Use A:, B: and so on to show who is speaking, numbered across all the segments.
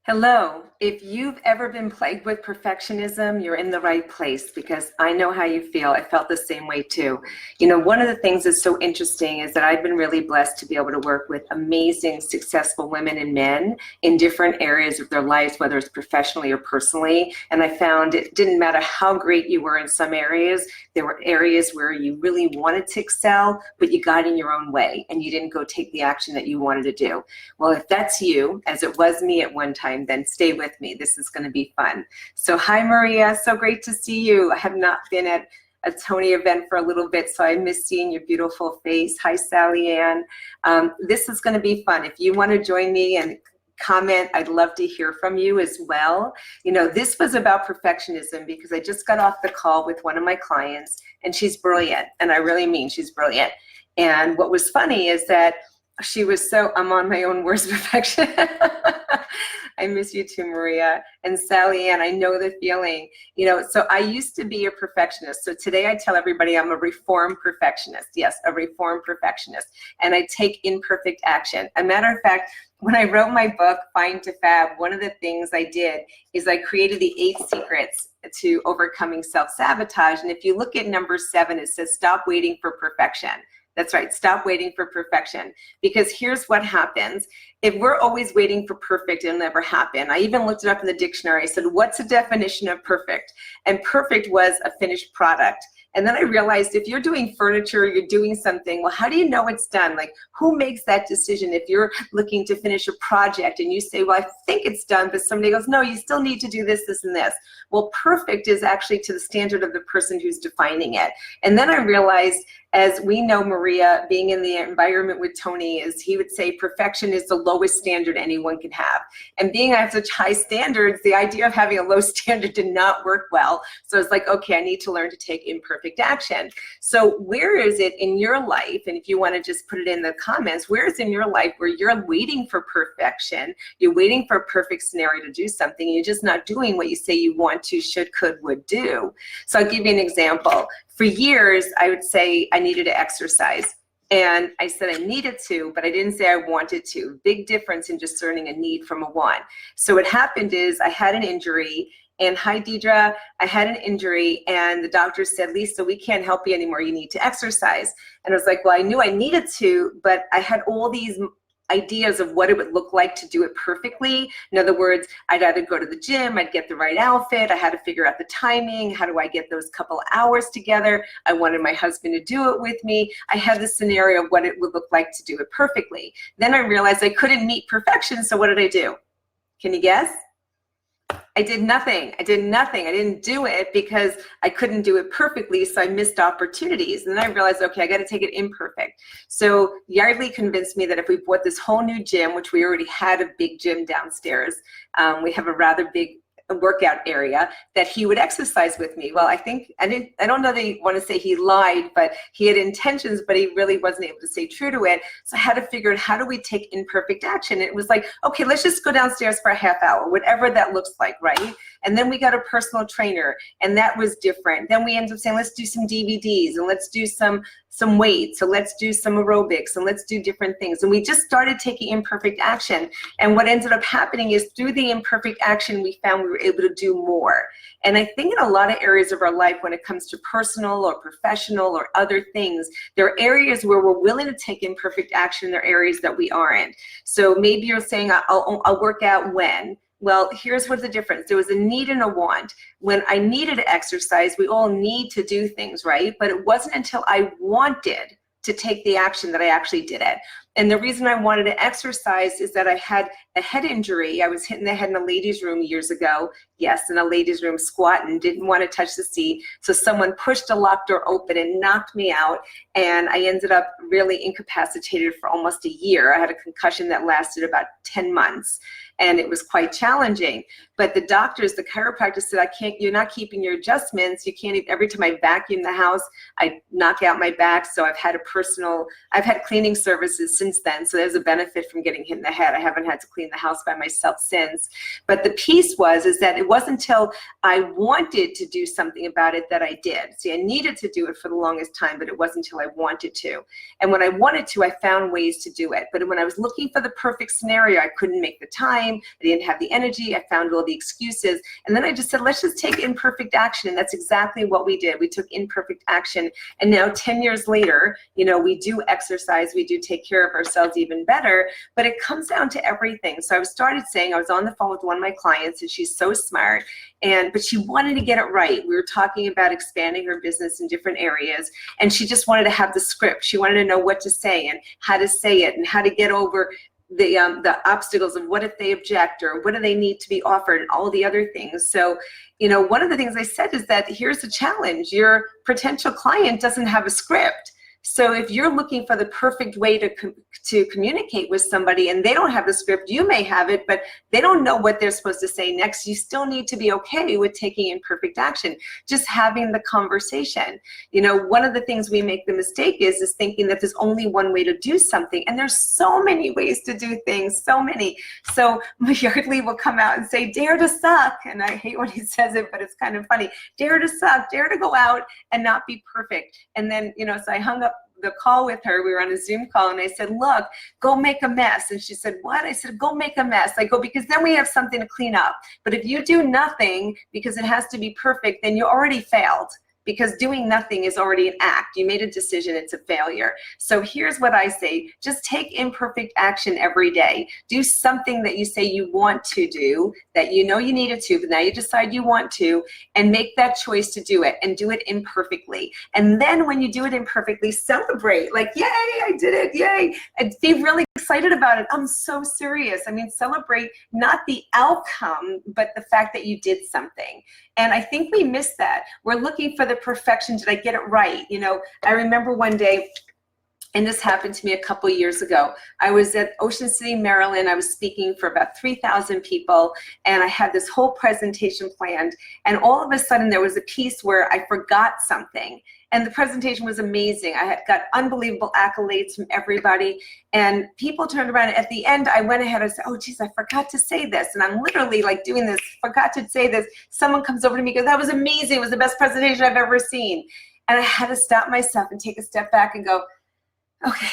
A: Hello. If you've ever been plagued with perfectionism, you're in the right place because I know how you feel. I felt the same way too. One of the things that's so interesting is that I've been really blessed to be able to work with amazing, successful women and men in different areas of their lives, whether it's professionally or personally. And I found it didn't matter how great you were in some areas, there were areas where you really wanted to excel, but you got in your own way and you didn't go take the action that you wanted to do. Well, if that's you, as it was me at one time, then stay with me. This is going to be fun. So hi, Maria. So great to see you. I have not been at a Tony event for a little bit, so I miss seeing your beautiful face. Hi, Sally Ann. This is going to be fun. If you want to join me and comment, I'd love to hear from you as well. This was about perfectionism because I just got off the call with one of my clients, and she's brilliant, and I really mean she's brilliant. And what was funny is that she was I'm on my own worst perfection. I miss you too, Maria. And Sally Ann, I know the feeling. So I used to be a perfectionist. So today I tell everybody I'm a reformed perfectionist. Yes, a reformed perfectionist. And I take imperfect action. As a matter of fact, when I wrote my book, Find to Fab, one of the things I did is I created the 8 secrets to overcoming self-sabotage. And if you look at number 7, it says, stop waiting for perfection. That's right, stop waiting for perfection. Because here's what happens. If we're always waiting for perfect, it'll never happen. I even looked it up in the dictionary. I said, what's the definition of perfect? And perfect was a finished product. And then I realized if you're doing furniture, you're doing something, well, how do you know it's done? Like, who makes that decision if you're looking to finish a project and you say, well, I think it's done, but somebody goes, no, you still need to do this, this, and this. Well, perfect is actually to the standard of the person who's defining it. And then I realized, as we know, Maria, being in the environment with Tony, is he would say perfection is the lowest standard anyone can have. And being at such high standards, the idea of having a low standard did not work well. So it's like, okay, I need to learn to take imperfect action. So where is it in your life, and if you want to just put it in the comments, where is in your life where you're waiting for perfection, you're waiting for a perfect scenario to do something, you're just not doing what you say you want to, should, could, would do? So I'll give you an example. For years, I would say I needed to exercise. And I said I needed to, but I didn't say I wanted to. Big difference in discerning a need from a want. So what happened is I had an injury, and hi, Deidre, I had an injury, and the doctor said, Lisa, we can't help you anymore. You need to exercise. And I was like, well, I knew I needed to, but I had all these ideas of what it would look like to do it perfectly. In other words, I'd either go to the gym, I'd get the right outfit, I had to figure out the timing, how do I get those couple hours together? I wanted my husband to do it with me. I had this scenario of what it would look like to do it perfectly. Then I realized I couldn't meet perfection, so what did I do? Can you guess? I did nothing. I did nothing. I didn't do it because I couldn't do it perfectly, so I missed opportunities. And then I realized, okay, I got to take it imperfect. So Yardley convinced me that if we bought this whole new gym, which we already had a big gym downstairs, we have a rather big workout area, that he would exercise with me. Well, I don't know that you want to say he lied, but he had intentions, but he really wasn't able to stay true to it. So I had to figure out, how do we take imperfect action? It was like, okay, let's just go downstairs for a half hour, whatever that looks like, right? And then we got a personal trainer, and that was different. Then we ended up saying, let's do some DVDs, and let's do some weights, so let's do some aerobics, and let's do different things. And we just started taking imperfect action. And what ended up happening is, through the imperfect action, we found we were able to do more. And I think in a lot of areas of our life, when it comes to personal or professional or other things, there are areas where we're willing to take imperfect action. There are areas that we aren't. So maybe you're saying, I'll work out when. Well, here's what the difference. There was a need and a want. When I needed to exercise, we all need to do things, right? But it wasn't until I wanted to take the action that I actually did it. And the reason I wanted to exercise is that I had a head injury. I was hit in the head in a ladies' room years ago. Yes, in a ladies' room, squatting, didn't want to touch the seat. So someone pushed the locked door open and knocked me out. And I ended up really incapacitated for almost a year. I had a concussion that lasted about 10 months. And it was quite challenging. But the doctors, the chiropractor said, you're not keeping your adjustments. You can't, every time I vacuum the house, I knock out my back. So I've had cleaning services since then. So there's a benefit from getting hit in the head. I haven't had to clean the house by myself since. But the piece is that it wasn't until I wanted to do something about it that I did. See, I needed to do it for the longest time, but it wasn't until I wanted to. And when I wanted to, I found ways to do it. But when I was looking for the perfect scenario, I couldn't make the time. I didn't have the energy. I found all the excuses. And then I just said, let's just take imperfect action. And that's exactly what we did. We took imperfect action. And now 10 years later, you know, we do exercise. We do take care of ourselves even better. But it comes down to everything. So I started saying, I was on the phone with one of my clients, and she's so smart. But she wanted to get it right. We were talking about expanding her business in different areas, and she just wanted to have the script. She wanted to know what to say and how to say it and how to get over the obstacles of what if they object or what do they need to be offered and all the other things. So, you know, one of the things I said is that here's the challenge. Your potential client doesn't have a script. So if you're looking for the perfect way to communicate with somebody and they don't have the script, you may have it, but they don't know what they're supposed to say next. You still need to be okay with taking imperfect action, just having the conversation. You know, one of the things we make the mistake is thinking that there's only one way to do something, and there's so many ways to do things, so many. So Yardley will come out and say, dare to suck, and I hate when he says it, but it's kind of funny. Dare to suck, dare to go out and not be perfect. And then, you know, so I hung up the call with her. We were on a Zoom call, and I said, look, go make a mess. And she said, what? I said, go make a mess. I go, because then we have something to clean up. But if you do nothing because it has to be perfect, then you already failed. Because doing nothing is already an act. You made a decision, it's a failure. So here's what I say, just take imperfect action every day. Do something that you say you want to do, that you know you needed to, but now you decide you want to, and make that choice to do it, and do it imperfectly. And then when you do it imperfectly, celebrate, like, yay, I did it, yay, and be really excited about it. I'm so serious. I mean, celebrate not the outcome, but the fact that you did something. And I think we miss that. We're looking for the perfection. Did I get it right? You know, I remember one day, and this happened to me a couple years ago. I was at Ocean City, Maryland. I was speaking for about 3,000 people, and I had this whole presentation planned. And all of a sudden, there was a piece where I forgot something. And the presentation was amazing. I had got unbelievable accolades from everybody. And people turned around. At the end, I went ahead and said, oh, geez, I forgot to say this. And I'm literally like doing this, forgot to say this. Someone comes over to me and goes, that was amazing. It was the best presentation I've ever seen. And I had to stop myself and take a step back and go, okay,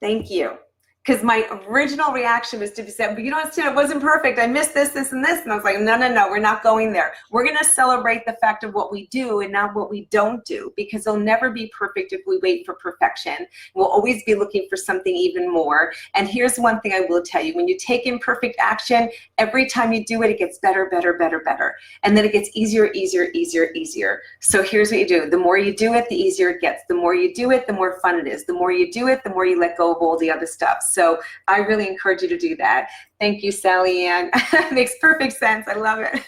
A: thank you. Because my original reaction was to be said, but you don't understand, it wasn't perfect. I missed this, this, and this. And I was like, no, no, no, we're not going there. We're going to celebrate the fact of what we do and not what we don't do, because it'll never be perfect if we wait for perfection. We'll always be looking for something even more. And here's one thing I will tell you. When you take imperfect action, every time you do it, it gets better, better, better, better. And then it gets easier, easier, easier, easier. So here's what you do. The more you do it, the easier it gets. The more you do it, the more fun it is. The more you do it, the more you let go of all the other stuff. So I really encourage you to do that. Thank you, Sally Ann. Makes perfect sense. I love it.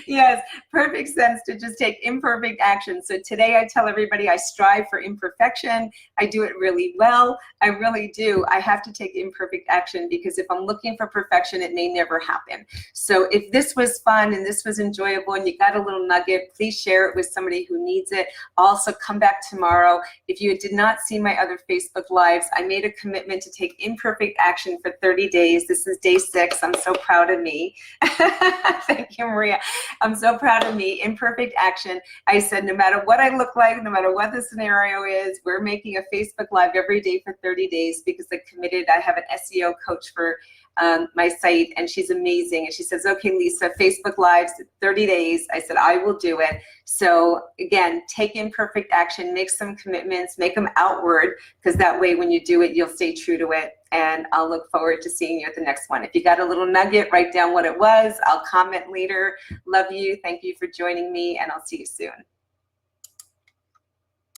A: Yes, perfect sense to just take imperfect action. So today I tell everybody I strive for imperfection. I do it really well. I really do. I have to take imperfect action, because if I'm looking for perfection, it may never happen. So if this was fun and this was enjoyable and you got a little nugget, please share it with somebody who needs it. Also, come back tomorrow. If you did not see my other Facebook Lives, I made a commitment to take imperfect action for 30 days. This is day 6. I'm so proud of me. Thank you, Maria. I'm so proud of me. Imperfect action. I said, no matter what I look like, no matter what the scenario is, we're making a Facebook Live every day for 30 days because I committed. I have an SEO coach for my site, and she's amazing. And she says, okay, Lisa, Facebook Lives, 30 days. I said, I will do it. So again, take imperfect action, make some commitments, make them outward, because that way when you do it, you'll stay true to it. And I'll look forward to seeing you at the next one. If you got a little nugget, write down what it was. I'll comment later. Love you. Thank you for joining me, and I'll see you soon.